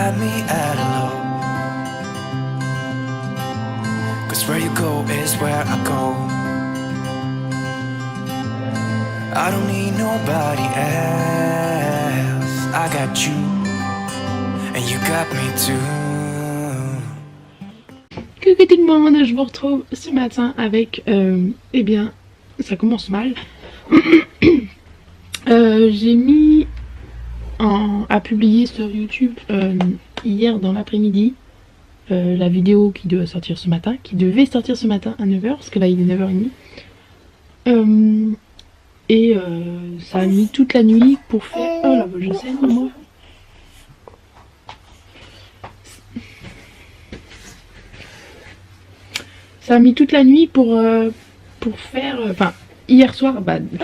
got me at a low. 'Cause where you go is where I go. I don't need nobody else. I got you, and you got me too. Coucou tout le monde, je vous retrouve ce matin avec, eh bien, ça commence mal. J'ai mis à publier sur YouTube hier dans l'après-midi la vidéo qui devait sortir ce matin à 9h, parce que là il est 9h30. Ça a mis toute la nuit pour faire... Oh là, je sais, moi. Ça a mis toute la nuit pour faire... Enfin, hier soir,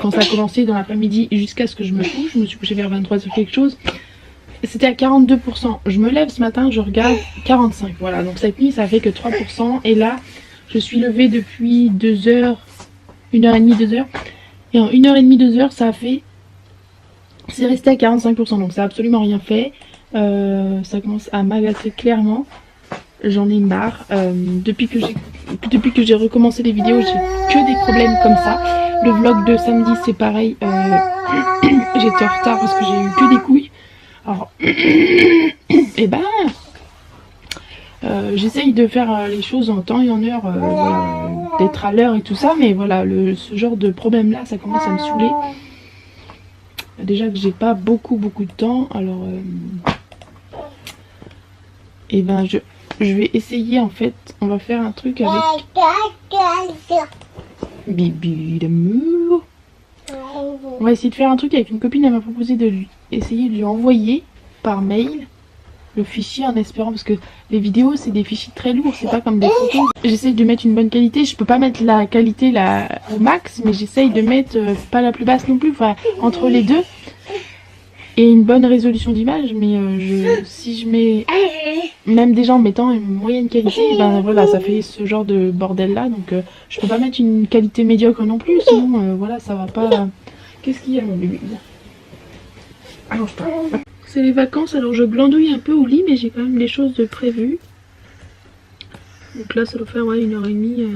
quand ça a commencé dans l'après-midi jusqu'à ce que je me couche, je me suis couchée vers 23h quelque chose, c'était à 42%. Je me lève ce matin, je regarde 45%. Voilà, donc cette nuit, ça fait que 3%. Et là, je suis levée depuis 2h, 1h30, 2h. Et en 1h30, 2h, ça a fait... C'est resté à 45%, donc ça a absolument rien fait. Ça commence à m'agacer clairement. J'en ai marre. Depuis que j'ai recommencé les vidéos, j'ai que des problèmes comme ça. Le vlog de samedi, c'est pareil. J'étais en retard parce que j'ai eu que des couilles. Alors, j'essaye de faire les choses en temps et en heure, voilà, d'être à l'heure et tout ça, mais voilà, ce genre de problème là, ça commence à me saouler. Déjà que j'ai pas beaucoup de temps, alors je vais essayer, en fait, on va faire un truc avec Bibi d'amour. On va essayer de faire un truc avec une copine, elle m'a proposé essayer de lui envoyer par mail le fichier en espérant, parce que les vidéos c'est des fichiers très lourds, c'est pas comme des photos. J'essaye de mettre une bonne qualité, je peux pas mettre la qualité au max, mais j'essaye de mettre pas la plus basse non plus, enfin entre les deux, et une bonne résolution d'image. Mais si je mets, même déjà en mettant une moyenne qualité, voilà, ça fait ce genre de bordel là, donc je peux pas mettre une qualité médiocre non plus, sinon voilà, ça va pas. Qu'est-ce qu'il y a, mon bébé? Allonge pas. C'est les vacances, alors je glandouille un peu au lit, mais j'ai quand même des choses de prévues. Donc là, ça doit faire 1h30,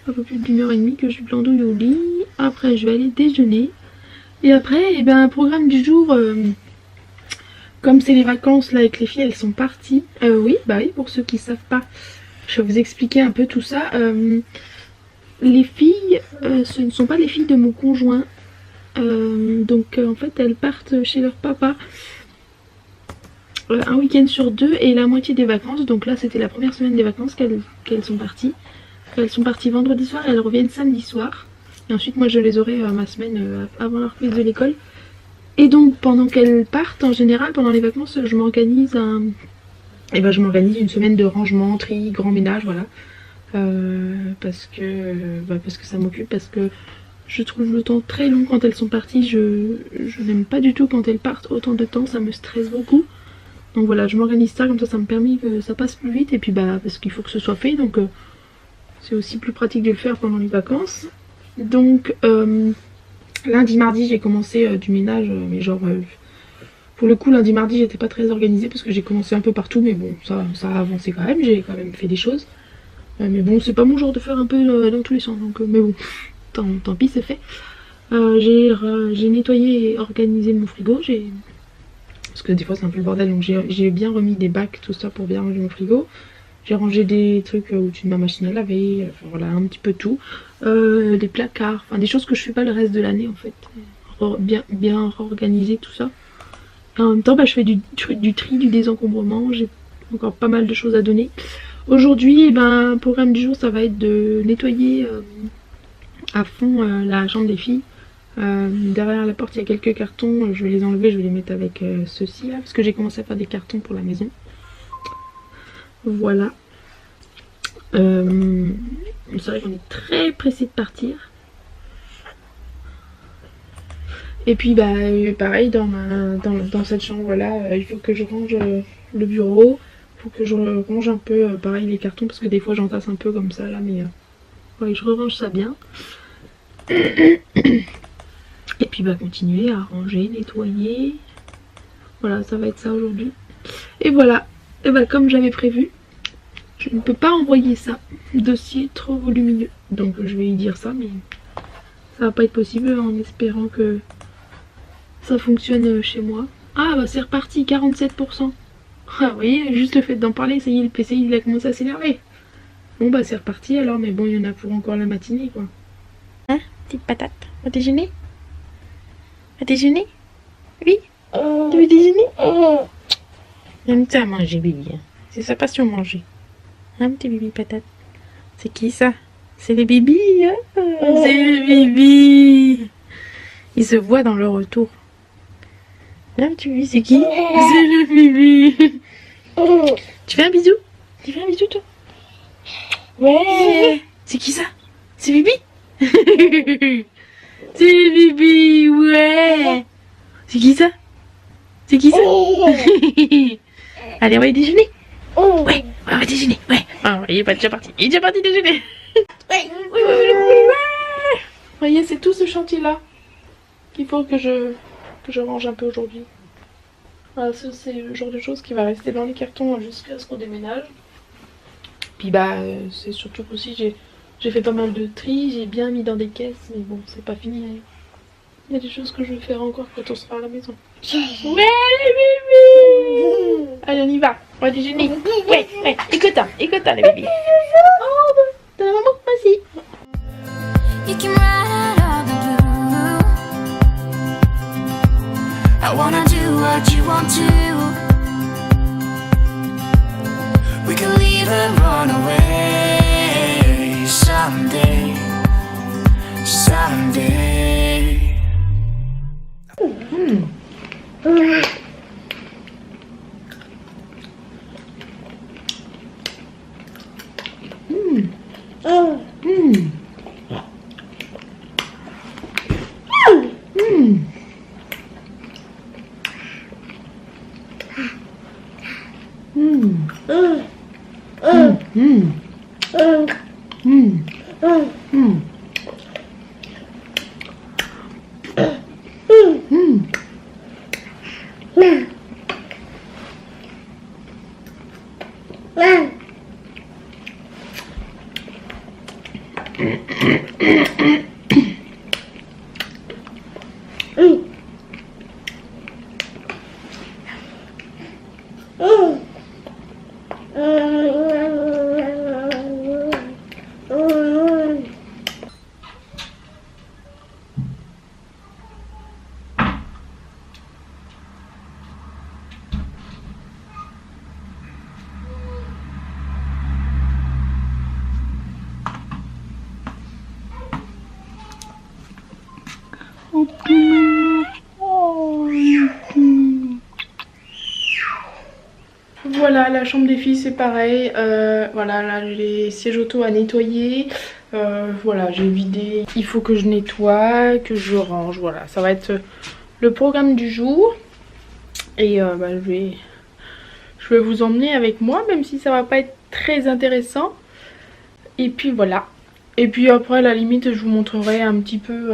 un peu plus d'1h30 que je glandouille au lit. Après, je vais aller déjeuner. Et après, programme du jour, comme c'est les vacances là avec les filles, elles sont parties. Oui, pour ceux qui ne savent pas, je vais vous expliquer un peu tout ça. Les filles, ce ne sont pas les filles de mon conjoint. En fait elles partent chez leur papa un week-end sur 2 et la moitié des vacances. Donc là c'était la première semaine des vacances qu'elles sont parties. Elles sont parties vendredi soir et elles reviennent samedi soir. Et ensuite moi je les aurai ma semaine avant la reprise de l'école. Et donc pendant qu'elles partent, en général pendant les vacances, je m'organise je m'organise une semaine de rangement, tri, grand ménage, voilà. Parce que ça m'occupe, parce que je trouve le temps très long quand elles sont parties. Je n'aime pas du tout quand elles partent autant de temps, ça me stresse beaucoup. Donc voilà, je m'organise ça, comme ça me permet que ça passe plus vite. Et puis parce qu'il faut que ce soit fait, donc c'est aussi plus pratique de le faire pendant les vacances. Donc lundi, mardi, j'ai commencé du ménage, mais genre... pour le coup, lundi, mardi, j'étais pas très organisée parce que j'ai commencé un peu partout, mais bon, ça a avancé quand même, j'ai quand même fait des choses. Mais bon, c'est pas mon genre de faire un peu dans tous les sens, donc mais bon... Tant pis, c'est fait. J'ai nettoyé et organisé mon frigo. Parce que des fois c'est un peu le bordel, donc j'ai bien remis des bacs, tout ça pour bien ranger mon frigo. J'ai rangé des trucs au-dessus de ma machine à laver, enfin voilà, un petit peu tout. Des placards, enfin des choses que je fais pas le reste de l'année en fait. Bien réorganiser tout ça. Et en même temps, je fais du tri, du désencombrement. J'ai encore pas mal de choses à donner. Aujourd'hui, programme du jour, ça va être de nettoyer... à fond la chambre des filles. Derrière la porte il y a quelques cartons, je vais les enlever, je vais les mettre avec ceux-ci là, parce que j'ai commencé à faire des cartons pour la maison. Voilà. C'est vrai qu'on est très pressé de partir. Et puis pareil dans cette chambre là, il faut que je range le bureau, il faut que je range un peu pareil les cartons, parce que des fois j'entasse un peu comme ça là, mais ouais, je range ça bien. Et puis continuer à ranger, nettoyer. Voilà, ça va être ça aujourd'hui. Et voilà, et bah, comme j'avais prévu, je ne peux pas envoyer ça. Dossier trop volumineux. Donc je vais lui dire ça, mais ça va pas être possible en espérant que ça fonctionne chez moi. Ah bah c'est reparti, 47%. Ah vous voyez, juste le fait d'en parler, ça y est, le PC il a commencé à s'énerver. Bon bah c'est reparti alors, mais bon il y en a pour encore la matinée quoi. Hein, petite patate, on va déjeuner? On va déjeuner? Oui? Tu veux déjeuner? J'aime ça manger Bibi, hein. C'est sa passion manger. Hein petit Bibi patate? C'est qui ça? C'est les bébés, hein? C'est les bébés. Ils se voient dans le retour. Là, tu vois, c'est qui? C'est le bébé. Tu fais un bisou? Tu fais un bisou, toi? Ouais. C'est qui ça? C'est Bibi? C'est le bébé, ouais. C'est qui ça? C'est qui ça? Allez, on va aller déjeuner? Ouais, on va déjeuner, ouais. Ah, il est pas déjà parti. Il est déjà parti déjeuner. Ouais, ouais. Vous voyez, c'est tout ce chantier-là qu'il faut que je range un peu aujourd'hui. Voilà, ça, c'est le genre de choses qui va rester dans les cartons jusqu'à ce qu'on déménage. Puis bah, c'est surtout qu'aussi j'ai fait pas mal de tri, j'ai bien mis dans des caisses, mais bon, c'est pas fini. Hein. Il y a des choses que je vais faire encore quand on sera à la maison. Ouais, bébé. Allez, on y va. On va déjeuner. Ouais, écoute, les bébés. Oh, t'as la maman, vas-y. You can write all the blue. I wanna do what you want to. We can leave and run away someday, someday. Voilà, la chambre des filles c'est pareil. Voilà, là les sièges auto à nettoyer. Voilà, j'ai vidé. Il faut que je nettoie, que je range. Voilà, ça va être le programme du jour. Et bah, je vais vous emmener avec moi, même si ça va pas être très intéressant. Et puis voilà. Et puis après, à la limite, je vous montrerai un petit peu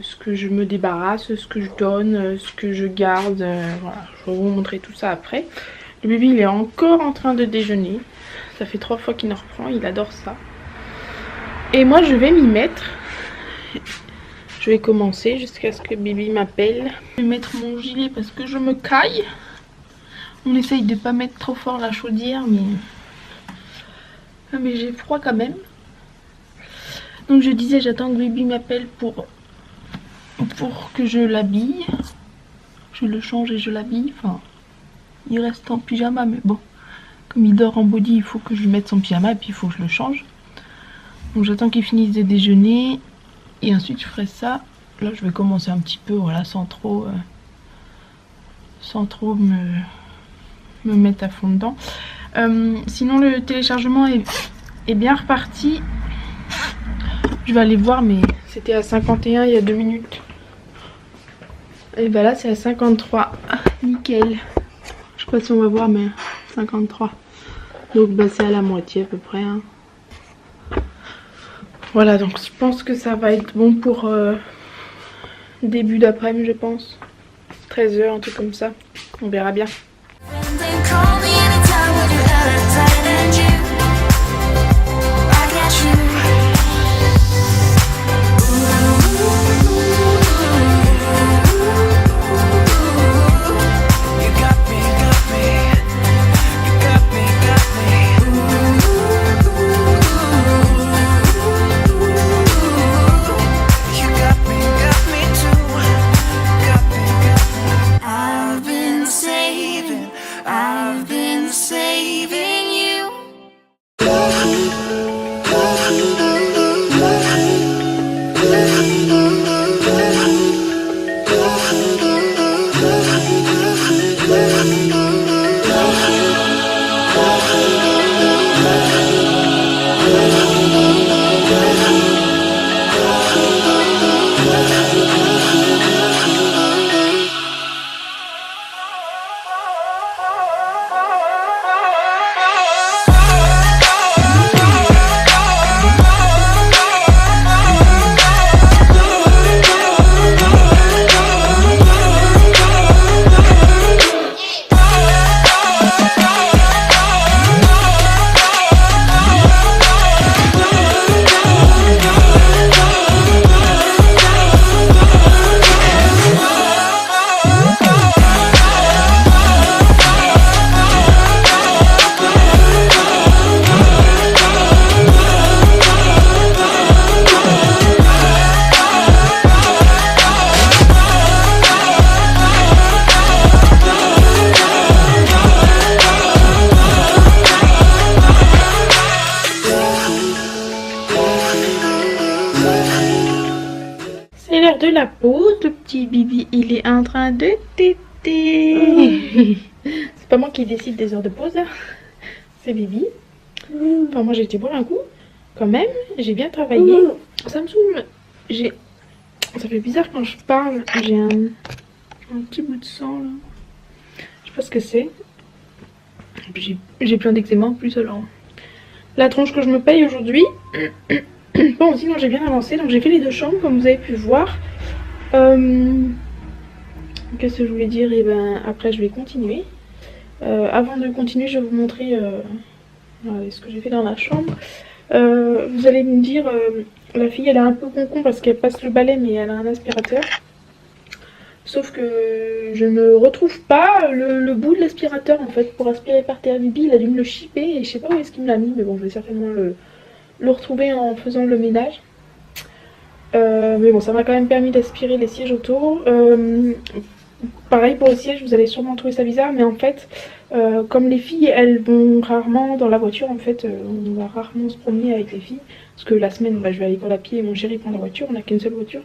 ce que je me débarrasse, ce que je donne, ce que je garde. Voilà, je vais vous montrer tout ça après. Le bébé, il est encore en train de déjeuner. Ça fait 3 fois qu'il en reprend, il adore ça. Et moi, je vais m'y mettre. Je vais commencer jusqu'à ce que Bibi m'appelle. Je vais mettre mon gilet parce que je me caille. On essaye de pas mettre trop fort la chaudière, mais j'ai froid quand même. Donc je disais, j'attends que Bibi m'appelle pour que je l'habille. Je le change et je l'habille. Enfin, il reste en pyjama, mais bon. Comme il dort en body, il faut que je lui mette son pyjama et puis il faut que je le change. Donc j'attends qu'il finisse de déjeuner. Et ensuite je ferai ça. Là je vais commencer un petit peu, voilà, sans trop me mettre à fond dedans. Sinon le téléchargement est bien reparti. Je vais aller voir, mais c'était à 51 il y a 2 minutes. Et bah là c'est à 53. Ah, nickel. Je sais pas si on va voir, mais 53. Donc bah c'est à la moitié à peu près. Hein. Voilà, donc je pense que ça va être bon pour début d'après-midi, je pense. 13h, un truc comme ça. On verra bien. Then call me anytime when you're out of time and you, I got you. You got me, got me. You got me, got me. You got me too. Got me, got me. I've been saving you. C'est l'heure de la pause. Le petit Bibi, il est en train de téter. C'est pas moi qui décide des heures de pause, hein. C'est Bibi. Enfin, moi j'ai été boire un coup. Quand même, j'ai bien travaillé. Ça me saoule. Ça fait bizarre quand je parle. J'ai un petit bout de sang là. Je sais pas ce que c'est. Et puis j'ai plein d'eczéma en plus alors. La tronche que je me paye aujourd'hui. Bon, sinon j'ai bien avancé, donc j'ai fait les 2 chambres comme vous avez pu voir. Qu'est-ce que je voulais dire? Et ben après je vais continuer. Avant de continuer, je vais vous montrer ce que j'ai fait dans la chambre. Vous allez me dire, la fille elle est un peu concon parce qu'elle passe le balai mais elle a un aspirateur. Sauf que je ne retrouve pas le bout de l'aspirateur en fait pour aspirer par terre. Bibi il a dû me le chipper et je sais pas où est-ce qu'il me l'a mis, mais bon je vais certainement le retrouver en faisant le ménage. Mais bon, ça m'a quand même permis d'aspirer les sièges autour. Pareil pour les sièges, vous allez sûrement trouver ça bizarre, mais en fait, comme les filles, elles vont rarement dans la voiture, en fait, on va rarement se promener avec les filles. Parce que la semaine, je vais à l'école à pied et mon chéri prend la voiture, on n'a qu'une seule voiture.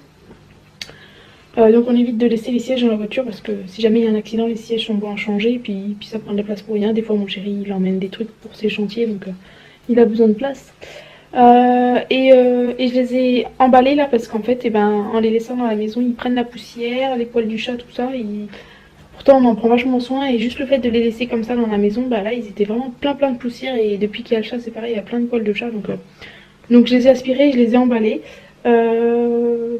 Donc on évite de laisser les sièges dans la voiture parce que si jamais il y a un accident, les sièges sont bons à changer, puis ça prend de la place pour rien. Des fois mon chéri il emmène des trucs pour ses chantiers, donc il a besoin de place. Et je les ai emballés là parce qu'en fait, en les laissant dans la maison, ils prennent la poussière, les poils du chat, tout ça. Pourtant, on en prend vachement soin et juste le fait de les laisser comme ça dans la maison, là, ils étaient vraiment plein de poussière et depuis qu'il y a le chat, c'est pareil, il y a plein de poils de chat. Donc je les ai aspirés, je les ai emballés.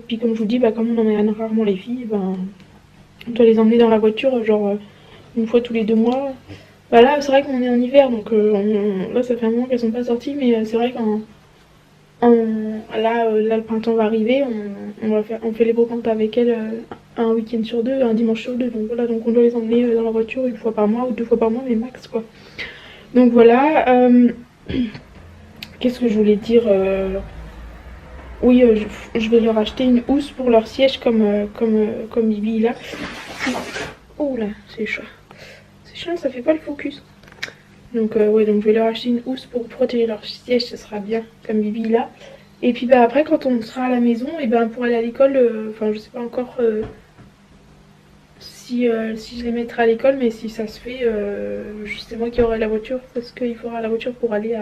Puis comme je vous dis, comme on emmène rarement les filles, on doit les emmener dans la voiture, genre une fois tous les 2 mois. Là, c'est vrai qu'on est en hiver, donc là, ça fait un moment qu'elles sont pas sorties, mais c'est vrai qu'en là, le printemps va arriver, on fait les brocantes avec elles un week-end sur 2, un dimanche sur 2, donc voilà, donc on doit les emmener dans la voiture 1 fois par mois ou 2 fois par mois, mais max quoi. Donc voilà, qu'est-ce que je voulais dire oui, je vais leur acheter une housse pour leur siège comme Bibi là. Oh là, c'est chaud. C'est chiant, ça fait pas le focus. Donc ouais, donc je vais leur acheter une housse pour protéger leur siège, ça sera bien comme Bibi là. Et puis après quand on sera à la maison, et pour aller à l'école, enfin je sais pas encore si je les mettrai à l'école, mais si ça se fait, c'est moi qui aurai la voiture parce qu'il faudra la voiture pour aller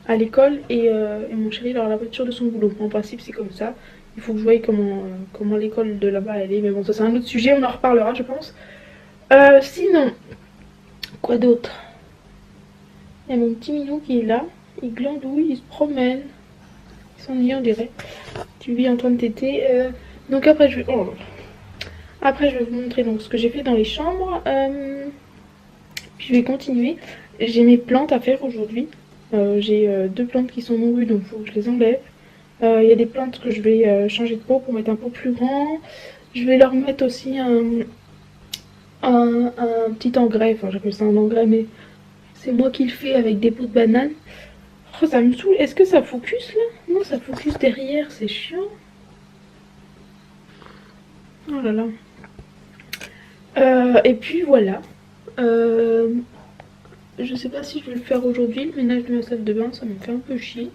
à l'école et mon chéri il aura la voiture de son boulot. En principe c'est comme ça. Il faut que je voie comment l'école de là-bas elle est, mais bon ça c'est un autre sujet, on en reparlera je pense. Sinon, quoi d'autre? Il y a mon petit minou qui est là, il glandouille, il se promène, il s'ennuie on dirait. Tu vis en train de téter. Donc après je vais... Après je vais vous montrer donc ce que j'ai fait dans les chambres. Puis je vais continuer. J'ai mes plantes à faire aujourd'hui. J'ai 2 plantes qui sont mourues donc il faut que je les enlève. Il y a des plantes que je vais changer de pot pour mettre un pot plus grand. Je vais leur mettre aussi un petit engrais, enfin j'appelle ça un engrais mais c'est moi qui le fais avec des pots de banane. Oh ça me saoule, est-ce que ça focus là? Non ça focus derrière, c'est chiant. Oh là là. Et puis voilà. Je sais pas si je vais le faire aujourd'hui, le ménage de ma salle de bain, ça me fait un peu chier.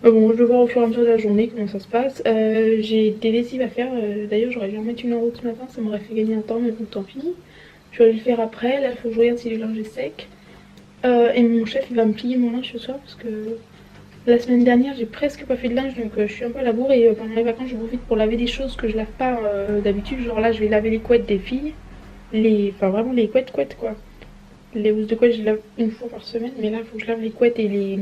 Bon, je vais voir au fur et à mesure de la journée comment ça se passe. J'ai des lessives à faire, d'ailleurs j'aurais dû en mettre une en route ce matin, ça m'aurait fait gagner un temps, mais bon tant pis. Je vais aller le faire après, là il faut que je regarde si le linge est sec. Et mon chef il va me plier mon linge ce soir parce que la semaine dernière j'ai presque pas fait de linge donc je suis un peu à la bourre et pendant les vacances je profite pour laver des choses que je lave pas d'habitude. Genre là je vais laver les couettes des filles, enfin vraiment les couettes quoi. Les housses de couettes je les lave une fois par semaine mais là il faut que je lave les couettes et les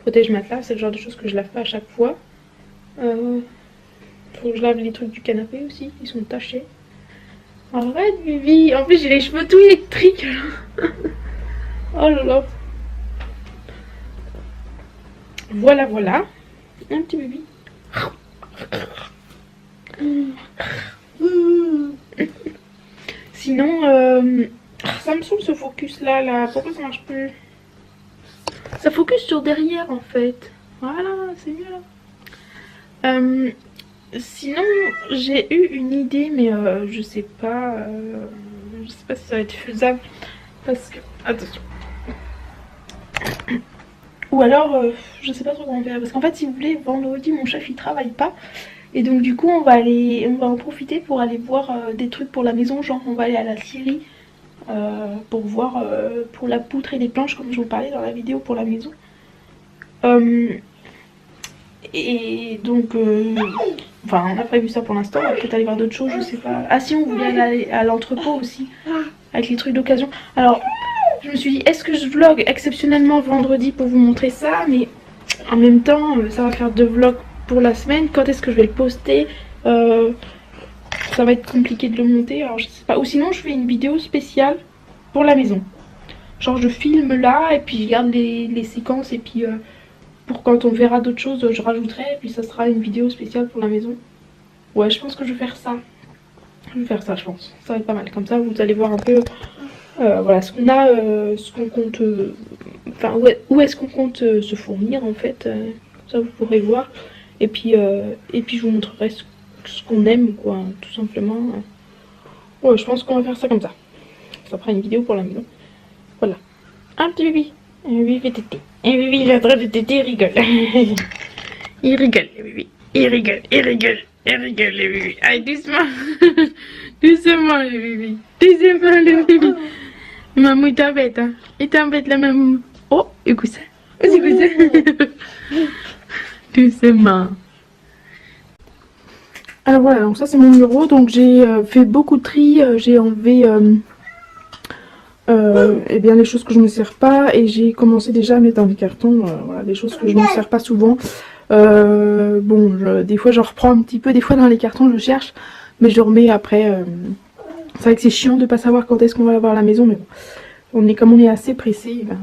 protège-matelas, c'est le genre de choses que je lave pas à chaque fois. Faut que je lave les trucs du canapé aussi, ils sont tachés. Arrête Vivi, en plus j'ai les cheveux tout électriques là. Oh là là. Voilà. Un petit bébé. Sinon, ça me saoule ce focus là. Pourquoi ça marche plus? Ça focus sur derrière en fait. Voilà, c'est mieux là. Sinon, j'ai eu une idée, mais je sais pas si ça va être faisable. Parce que. Attention. Ou alors, je sais pas trop comment faire. Parce qu'en fait, si vous voulez, vendredi, mon chef il travaille pas. Et donc, du coup, on va en profiter pour aller voir des trucs pour la maison. Genre, on va aller à la scierie pour voir pour la poutre et les planches, comme je vous parlais dans la vidéo pour la maison. Et donc, enfin, on a prévu ça pour l'instant. On va peut-être aller voir d'autres choses, je sais pas. Ah, si, on voulait aller à l'entrepôt aussi, avec les trucs d'occasion. Alors, je me suis dit, est-ce que je vlog exceptionnellement vendredi pour vous montrer ça? Mais en même temps, ça va faire 2 vlogs pour la semaine. Quand est-ce que je vais le poster? Ça va être compliqué de le monter, alors je sais pas. Ou sinon, je fais une vidéo spéciale pour la maison. Genre, je filme là, et puis je garde les séquences, et puis pour quand on verra d'autres choses, je rajouterai, et puis ça sera une vidéo spéciale pour la maison. Ouais, je pense que je vais faire ça. Je vais faire ça, je pense. Ça va être pas mal. Comme ça, vous allez voir un peu voilà, ce qu'on a, ce qu'on compte, enfin, où est-ce qu'on compte se fournir en fait. Comme ça, vous pourrez voir. Et puis je vous montrerai ce qu'on aime, quoi, tout simplement. Ouais, je pense qu'on va faire ça comme ça. Ça fera une vidéo pour la maison. Voilà. Un petit bébé. Un bébé fait tété. Un bébé, il est en train de téter, il rigole. Il rigole, le bébé. Il rigole, le bébé. Allez, doucement. Doucement, le bébé. Doucement, le bébé. Maman, il t'embête, hein. Il t'embête, la maman. Oh, écoute ça. Écoute ça. Doucement. Alors voilà, donc ça c'est mon bureau. Donc j'ai fait beaucoup de tri. J'ai enlevé eh bien les choses que je ne me sers pas. Et j'ai commencé déjà à mettre dans les cartons voilà, des choses que je ne me sers pas souvent. Bon, des fois je reprends un petit peu. Des fois dans les cartons je cherche. Mais je remets après. C'est vrai que c'est chiant de ne pas savoir quand est-ce qu'on va avoir à la maison. Mais bon, comme on est assez pressé. Ben,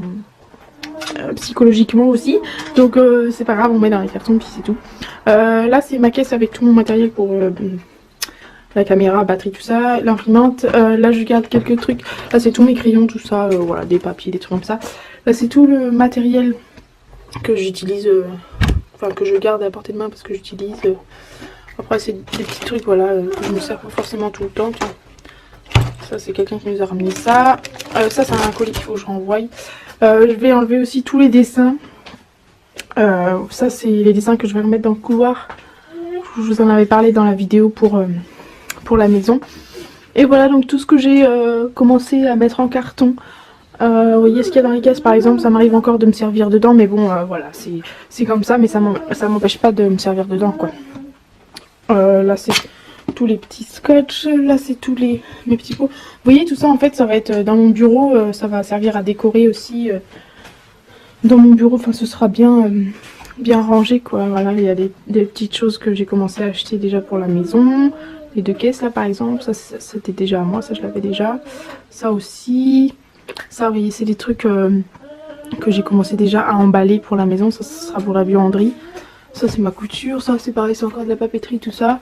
psychologiquement aussi, donc c'est pas grave, on met dans les cartons puis c'est tout. Là c'est ma caisse avec tout mon matériel pour la caméra, batterie, tout ça, l'imprimante. Là je garde quelques trucs, là c'est tous mes crayons, tout ça, voilà, des papiers, des trucs comme ça. Là c'est tout le matériel que j'utilise, enfin que je garde à portée de main parce que j'utilise. Après c'est des petits trucs, voilà, que je me sers pas forcément tout le temps. Ça c'est quelqu'un qui nous a ramené ça. Ça c'est un colis qu'il faut que je renvoie. Je vais enlever aussi tous les dessins. Ça c'est les dessins que je vais remettre dans le couloir. Je vous en avais parlé dans la vidéo pour la maison. Et voilà donc tout ce que j'ai commencé à mettre en carton. Vous voyez ce qu'il y a dans les caisses par exemple, ça m'arrive encore de me servir dedans. Mais bon voilà, c'est comme ça, mais ça m'empêche pas de me servir dedans quoi. Là c'est tous les petits scotch, là c'est tous mes petits pots. Vous voyez tout ça en fait ça va être dans mon bureau, ça va servir à décorer aussi dans mon bureau, enfin ce sera bien rangé quoi. Voilà, il y a des petites choses que j'ai commencé à acheter déjà pour la maison. Les 2 caisses là par exemple, ça c'était déjà à moi, ça je l'avais déjà. Ça aussi, ça vous voyez c'est des trucs que j'ai commencé déjà à emballer pour la maison, ça sera pour la buanderie. Ça c'est ma couture, ça c'est pareil, c'est encore de la papeterie tout ça.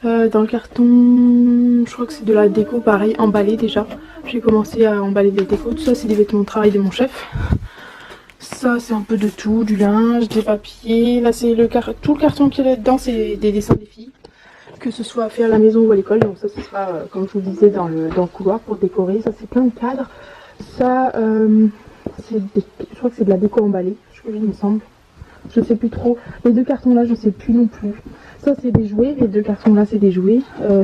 Dans le carton, je crois que c'est de la déco pareil, emballé déjà. J'ai commencé à emballer des décos, tout ça c'est des vêtements de travail de mon chef. Ça c'est un peu de tout, du linge, des papiers. Là c'est tout le carton qu'il y a là-dedans, c'est des dessins des filles. Que ce soit fait à la maison ou à l'école, donc ça ce sera comme je vous le disais dans le couloir pour décorer. Ça c'est plein de cadres. Ça je crois que c'est de la déco emballée, il me semble. Je sais plus trop. Les 2 cartons là je sais plus non plus. Ça c'est des jouets, les 2 cartons là c'est des jouets.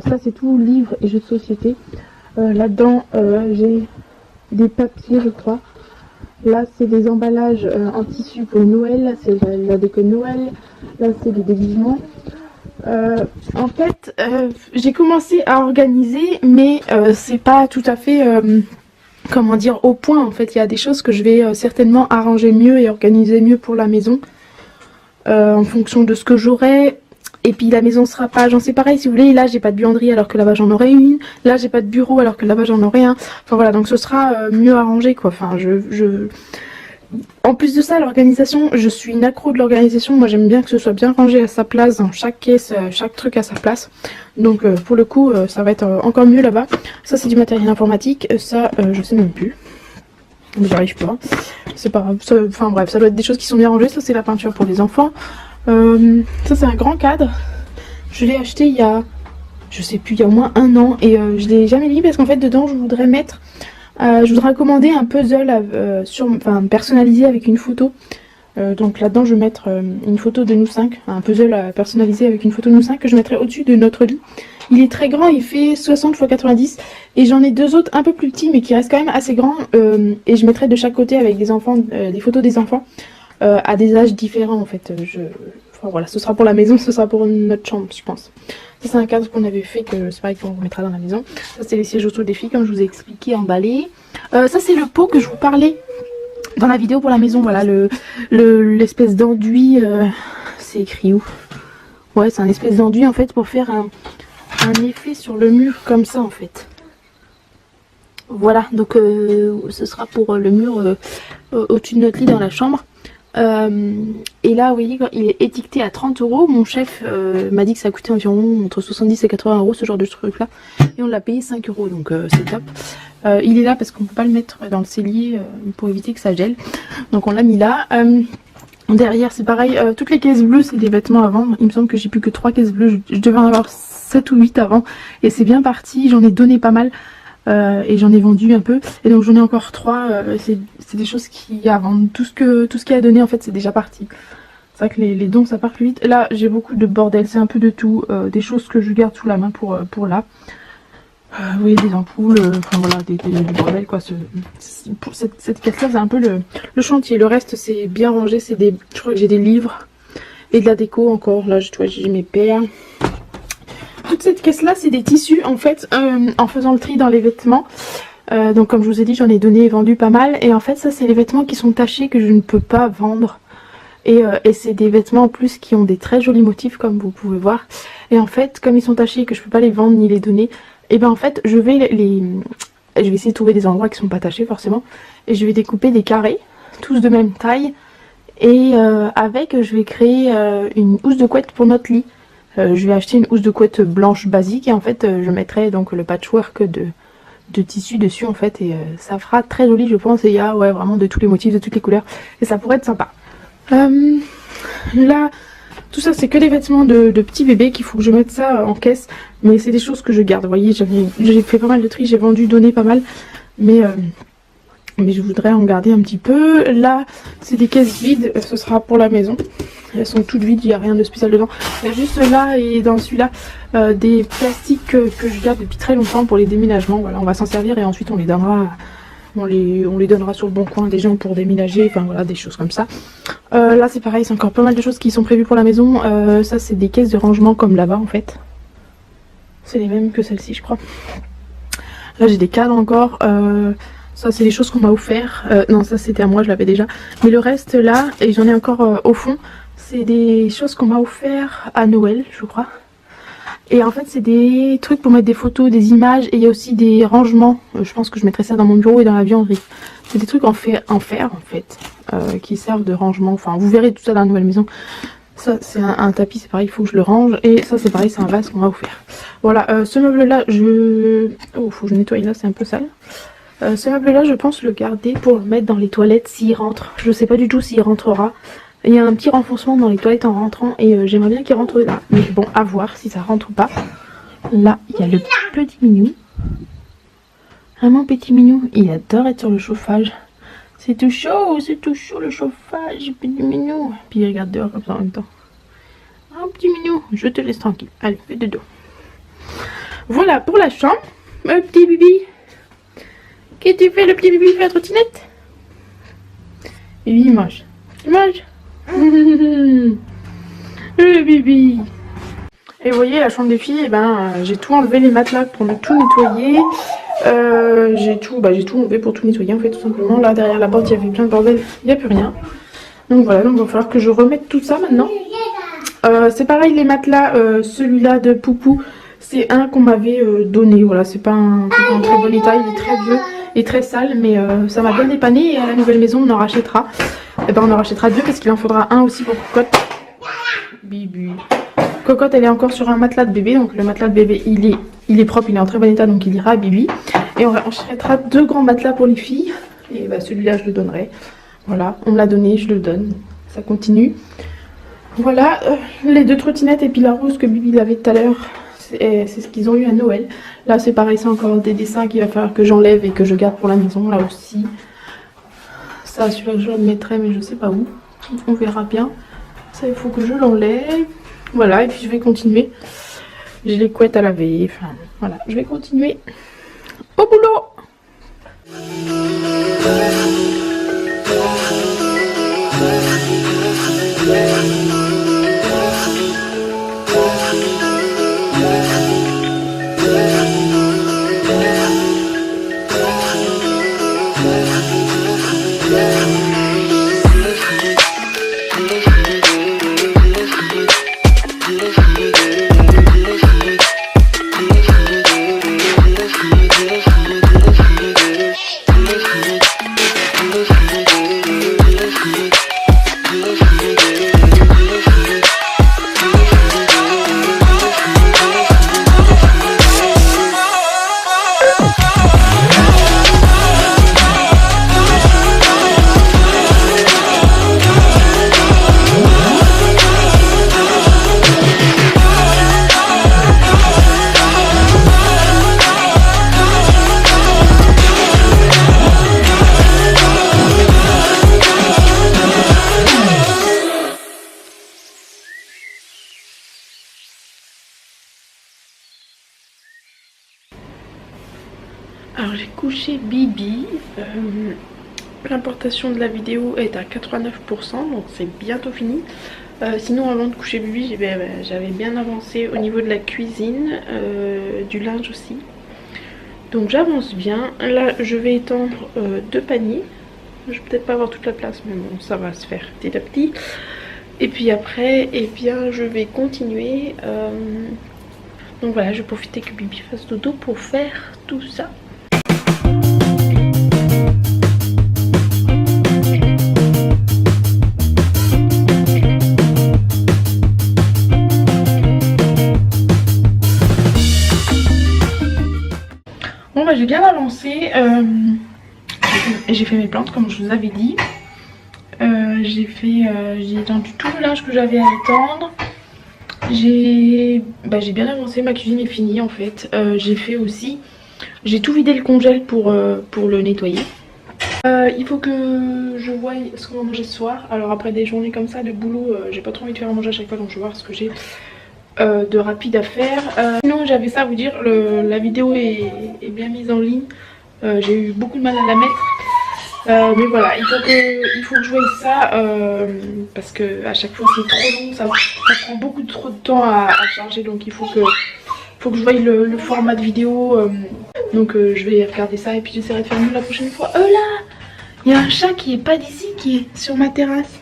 Ça c'est tout livres et jeux de société. Là-dedans j'ai des papiers je crois. Là c'est des emballages en tissu pour Noël. Là c'est la déco de Noël. Là c'est des déguisements. En fait j'ai commencé à organiser mais c'est pas tout à fait comment dire au point. En fait il y a des choses que je vais certainement arranger mieux et organiser mieux pour la maison en fonction de ce que j'aurai. Et puis la maison sera pas, j'en sais pareil si vous voulez, là j'ai pas de buanderie alors que là-bas j'en aurai une, là j'ai pas de bureau alors que là-bas j'en aurai un, enfin voilà, donc ce sera mieux arrangé quoi, enfin en plus de ça l'organisation, je suis une accro de l'organisation, moi j'aime bien que ce soit bien rangé à sa place, dans chaque caisse, chaque truc à sa place, donc pour le coup ça va être encore mieux là-bas. Ça c'est du matériel informatique, ça je sais même plus, j'arrive pas, c'est pas grave, enfin bref ça doit être des choses qui sont bien rangées. Ça c'est la peinture pour les enfants. Ça c'est un grand cadre, je l'ai acheté il y a, je sais plus, il y a au moins 1 an et je l'ai jamais mis parce qu'en fait dedans je voudrais mettre, je voudrais commander un puzzle personnalisé avec une photo. Donc là-dedans je vais mettre une photo de nous 5, un puzzle personnalisé avec une photo de nous 5 que je mettrai au-dessus de notre lit. Il est très grand, il fait 60 x 90 et j'en ai 2 autres un peu plus petits mais qui restent quand même assez grands et je mettrai de chaque côté avec des enfants, des photos des enfants. À des âges différents en fait. Enfin voilà, ce sera pour la maison, ce sera pour notre chambre je pense. Ça c'est un cadre qu'on avait fait, que c'est pareil qu'on remettra dans la maison. Ça c'est les sièges auto des filles comme je vous ai expliqué, emballés. Ça c'est le pot que je vous parlais dans la vidéo pour la maison, voilà l'espèce d'enduit, c'est écrit où? Ouais c'est un espèce d'enduit en fait pour faire un effet sur le mur comme ça en fait. Voilà, donc ce sera pour le mur au-dessus de notre lit dans la chambre. Et là vous voyez il est étiqueté à 30 €. Mon chef m'a dit que ça coûtait environ entre 70 et 80 € ce genre de truc là, et on l'a payé 5 €, donc c'est top. Il est là parce qu'on peut pas le mettre dans le cellier pour éviter que ça gèle, donc on l'a mis là. Derrière c'est pareil, toutes les caisses bleues c'est des vêtements à vendre. Il me semble que j'ai plus que 3 caisses bleues, je devais en avoir 7 ou 8 avant et c'est bien parti, j'en ai donné pas mal. Et j'en ai vendu un peu et donc j'en ai encore 3. C'est des choses qui à vendre, tout ce qui a donné en fait c'est déjà parti. C'est vrai que les dons ça part plus vite. Là j'ai beaucoup de bordel, c'est un peu de tout, des choses que je garde sous la main pour là. Vous voyez des ampoules, enfin voilà du bordel quoi. Pour cette caisse là c'est un peu le chantier. Le reste c'est bien rangé, je crois que j'ai des livres et de la déco encore. Là tu vois j'ai mes paires. Toute cette caisse là c'est des tissus en fait, en faisant le tri dans les vêtements. Donc comme je vous ai dit j'en ai donné et vendu pas mal. Et en fait ça c'est les vêtements qui sont tachés que je ne peux pas vendre. Et c'est des vêtements en plus qui ont des très jolis motifs comme vous pouvez voir. Et en fait comme ils sont tachés et que je peux pas les vendre ni les donner, et ben en fait je vais essayer de trouver des endroits qui sont pas tachés forcément. Et je vais découper des carrés, tous de même taille. Et avec je vais créer une housse de couette pour notre lit. Je vais acheter une housse de couette blanche basique et en fait je mettrai donc le patchwork de tissu dessus en fait et ça fera très joli je pense. Et il y a ouais, vraiment de tous les motifs, de toutes les couleurs et ça pourrait être sympa. Là tout ça c'est que des vêtements de petits bébés qu'il faut que je mette ça en caisse, mais c'est des choses que je garde. Vous voyez j'ai fait pas mal de tri, j'ai vendu, donné pas mal, mais je voudrais en garder un petit peu. Là c'est des caisses vides, ce sera pour la maison. Elles sont toutes vides, il n'y a rien de spécial dedans. Il y a juste là et dans celui-là des plastiques que je garde depuis très longtemps pour les déménagements. Voilà, on va s'en servir et ensuite on les donnera sur le bon coin des gens pour déménager. Enfin voilà, des choses comme ça. Là c'est pareil, c'est encore pas mal de choses qui sont prévues pour la maison. Ça c'est des caisses de rangement comme là-bas en fait. C'est les mêmes que celle-ci je crois. Là j'ai des cadres encore. Ça c'est des choses qu'on m'a offert. Non ça c'était à moi, je l'avais déjà. Mais le reste là, et j'en ai encore au fond. C'est des choses qu'on m'a offert à Noël, je crois. Et en fait c'est des trucs pour mettre des photos, des images, et il y a aussi des rangements. Je pense que je mettrai ça dans mon bureau et dans la vianderie. C'est des trucs en fer en fait, qui servent de rangement. Enfin vous verrez tout ça dans la nouvelle maison. Ça c'est un tapis, c'est pareil, il faut que je le range. Et ça c'est pareil, c'est un vase qu'on va vous faire. Voilà, ce meuble là, faut que je nettoie là, c'est un peu sale. Ce meuble là je pense le garder pour le mettre dans les toilettes s'il rentre. Je sais pas du tout s'il rentrera. Il y a un petit renfoncement dans les toilettes en rentrant et j'aimerais bien qu'il rentre là. Mais bon, à voir si ça rentre ou pas. Là, il y a le petit minou. Vraiment petit minou. Il adore être sur le chauffage. C'est tout chaud le chauffage, petit minou. Puis il regarde dehors comme ça en même temps. Ah, petit minou, je te laisse tranquille. Allez, fais dodo. Voilà pour la chambre. Le petit bibi. Qu'est-ce que tu fais, le petit bibi, fait la trottinette? Bibi, il mange. Il mange. Le bibi. Et vous voyez la chambre des filles, j'ai tout enlevé les matelas pour tout nettoyer. J'ai tout enlevé pour tout nettoyer en fait, tout simplement. Là derrière la porte il y avait plein de bordel, il n'y a plus rien. Donc voilà, donc il va falloir que je remette tout ça maintenant. C'est pareil les matelas, celui-là de Poupou, c'est un qu'on m'avait donné. Voilà, c'est pas un très bon état, il est très vieux et très sale, mais ça m'a bien dépanné. Et à la nouvelle maison on en rachètera. Et on en rachètera deux parce qu'il en faudra un aussi pour Cocotte. Bibi. Cocotte elle est encore sur un matelas de bébé, donc le matelas de bébé il est propre, il est en très bon état, donc il ira à Bibi. Et on rachètera deux grands matelas pour les filles. Et celui-là je le donnerai. Voilà, on me l'a donné, je le donne. Ça continue. Voilà, les deux trottinettes et puis la rose que Bibi avait tout à l'heure, c'est ce qu'ils ont eu à Noël. Là c'est pareil, c'est encore des dessins qu'il va falloir que j'enlève et que je garde pour la maison, là aussi. Ça, celui-là je le mettrai, mais je sais pas où. On verra bien. Ça, il faut que je l'enlève. Voilà, et puis je vais continuer. J'ai les couettes à laver. Enfin, voilà, je vais continuer au boulot. Alors j'ai couché Bibi, l'importation de la vidéo est à 89%, donc c'est bientôt fini. Sinon avant de coucher Bibi, j'avais bien avancé au niveau de la cuisine, du linge aussi. Donc j'avance bien. Là je vais étendre deux paniers. Je vais peut-être pas avoir toute la place, mais bon ça va se faire petit à petit. Et puis après, je vais continuer. Donc voilà, je vais profiter que Bibi fasse dodo pour faire tout ça. Bon j'ai bien avancé, j'ai fait mes plantes comme je vous avais dit. J'ai étendu tout le linge que j'avais à étendre. J'ai bien avancé, ma cuisine est finie en fait. J'ai tout vidé le congèle pour le nettoyer. Il faut que je voie ce qu'on va manger ce soir. Alors après des journées comme ça de boulot, j'ai pas trop envie de faire à manger à chaque fois, donc je vais voir ce que j'ai de rapide à faire. Sinon j'avais ça à vous dire, la vidéo est bien mise en ligne. J'ai eu beaucoup de mal à la mettre. Mais voilà, il faut que je voie ça parce que à chaque fois c'est trop long, ça prend beaucoup trop de temps à charger, donc il faut que je voie le format de vidéo. Donc je vais regarder ça et puis j'essaierai de faire mieux la prochaine fois. Oh là, il y a un chat qui est pas d'ici, qui est sur ma terrasse.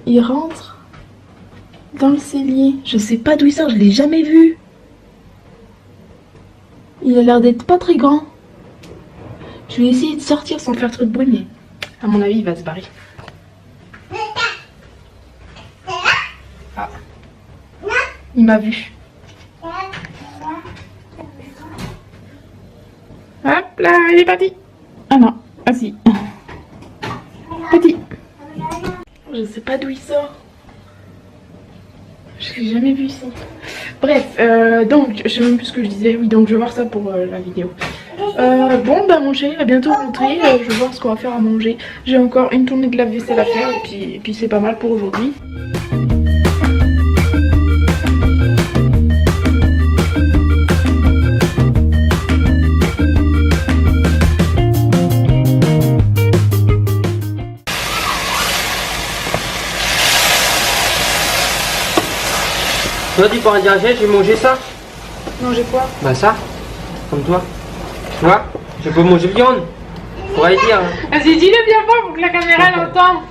Il rentre. Dans le cellier. Je sais pas d'où il sort, je l'ai jamais vu. Il a l'air d'être pas très grand. Je vais essayer de sortir sans faire trop de bruit, mais à mon avis, il va se barrer. Ah. Il m'a vu. Hop là, il est parti. Ah non, ah si. Petit. Je sais pas d'où il sort. Je l'ai jamais vu ici. Bref, donc, je sais même plus ce que je disais. Oui, donc je vais voir ça pour la vidéo. Bon, bah mon chéri va bientôt rentrer. Je vais voir ce qu'on va faire à manger. J'ai encore une tournée de lave-vaisselle à faire et puis c'est pas mal pour aujourd'hui. Toi, tu pourras dire à j'ai mangé ça. Manger quoi? Bah ça, comme toi. Tu vois, je peux manger viande. Pourrais dire. Hein. Vas-y, dis-le bien fort pour que la caméra l'entende.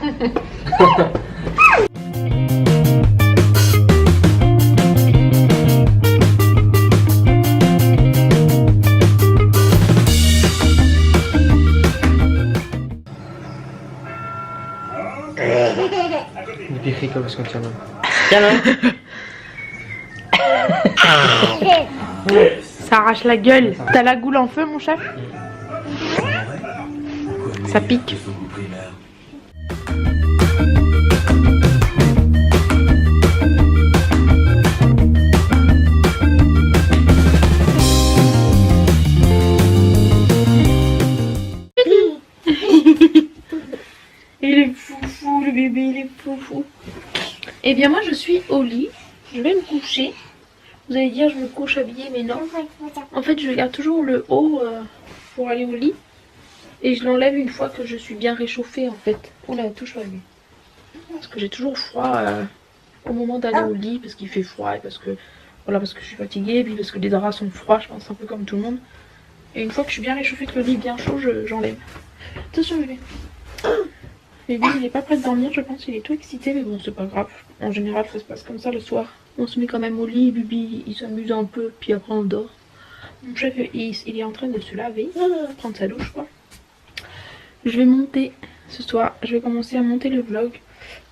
Lebih Rika parce qu'on tient là. Tiens là. Ça arrache la gueule. T'as la goule en feu, mon chef? Ça pique. Il est foufou, le bébé, il est foufou. Eh bien, moi, je suis au lit. Je vais me coucher. Vous allez dire, je me couche habillée, mais non. En fait, je garde toujours le haut pour aller au lit. Et je l'enlève une fois que je suis bien réchauffée, en fait. Oula, touche pas lui. Parce que j'ai toujours froid au moment d'aller au lit, parce qu'il fait froid et parce que, voilà, parce que je suis fatiguée, et puis parce que les draps sont froids, je pense, un peu comme tout le monde. Et une fois que je suis bien réchauffée, que le lit est bien chaud, j'enlève. Attention, bébé. Bébé, il est pas prêt de dormir, je pense, il est tout excité, mais bon, c'est pas grave. En général, ça se passe comme ça le soir. On se met quand même au lit, Bibi, il s'amuse un peu, puis après on dort. Mon chef, il est en train de se laver, prendre sa douche, quoi. Je vais monter ce soir, je vais commencer à monter le vlog.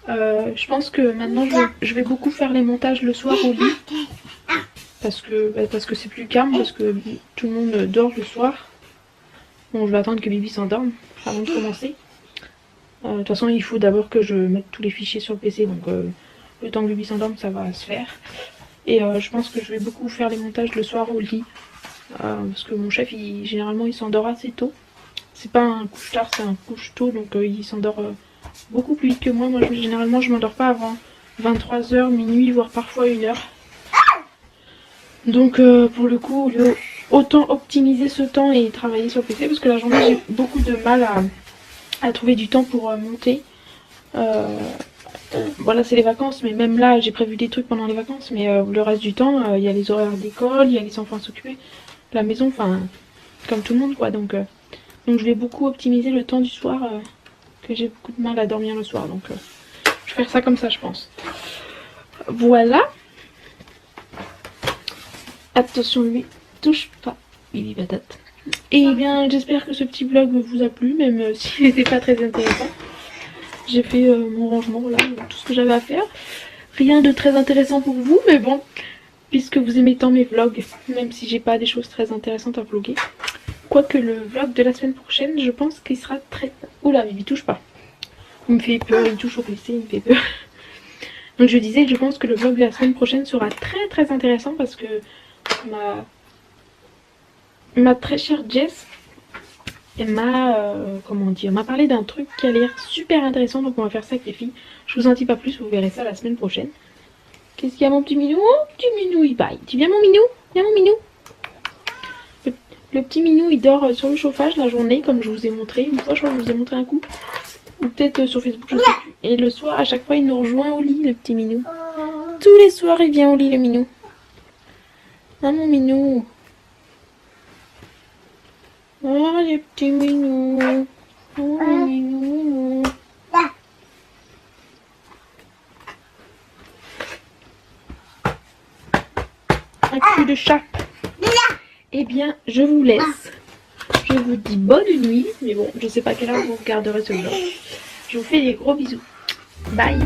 Je pense que maintenant, je vais beaucoup faire les montages le soir au lit. Parce que c'est plus calme, parce que tout le monde dort le soir. Bon, je vais attendre que Bibi s'endorme avant de commencer. De toute façon, il faut d'abord que je mette tous les fichiers sur le PC, donc le temps que Bibi s'endorme, ça va se faire. Et je pense que je vais beaucoup faire les montages le soir au lit, parce que mon chef, généralement, il s'endort assez tôt. C'est pas un couche-tard, c'est un couche-tôt, donc il s'endort beaucoup plus vite que moi. Moi, généralement, je m'endors pas avant 23h, minuit, voire parfois 1h. Donc, pour le coup, autant optimiser ce temps et travailler sur le PC, parce que la journée, j'ai beaucoup de mal à trouver du temps pour monter. Voilà, c'est les vacances, mais même là, j'ai prévu des trucs pendant les vacances, mais le reste du temps, il y a les horaires d'école, il y a les enfants à s'occuper, la maison, enfin, comme tout le monde, quoi. Donc je vais beaucoup optimiser le temps du soir, que j'ai beaucoup de mal à dormir le soir, donc je vais faire ça comme ça, je pense. Voilà. Attention, lui, touche pas, Bibi patate. Et bien, j'espère que ce petit vlog vous a plu, même s'il n'était pas très intéressant. J'ai fait mon rangement, là, tout ce que j'avais à faire. Rien de très intéressant pour vous, mais bon, puisque vous aimez tant mes vlogs, même si j'ai pas des choses très intéressantes à vlogger. Quoique le vlog de la semaine prochaine, je pense qu'il sera très... Oula, Bibi, touche pas. Il me fait peur, il touche au PC, il me fait peur. Donc je disais que je pense que le vlog de la semaine prochaine sera très très intéressant parce que ma très chère Jess m'a parlé d'un truc qui a l'air super intéressant, donc on va faire ça avec les filles. Je vous en dis pas plus, vous verrez ça la semaine prochaine. Qu'est-ce qu'il y a, mon petit minou? Oh, petit minou, il baille. Tu viens, mon minou? Viens, mon minou. Le petit minou, il dort sur le chauffage la journée, comme je vous ai montré. Une fois, je crois que je vous ai montré un coup. Ou peut-être sur Facebook, je sais plus. Et le soir, à chaque fois, il nous rejoint au lit, le petit minou. Tous les soirs, il vient au lit, le minou. Ah, mon minou. Oh, le petit minou. Oh, le minou. cul de chat. Eh bien, je vous laisse. Je vous dis bonne nuit. Mais bon, je sais pas quelle heure vous regarderez ce vlog. Je vous fais des gros bisous. Bye.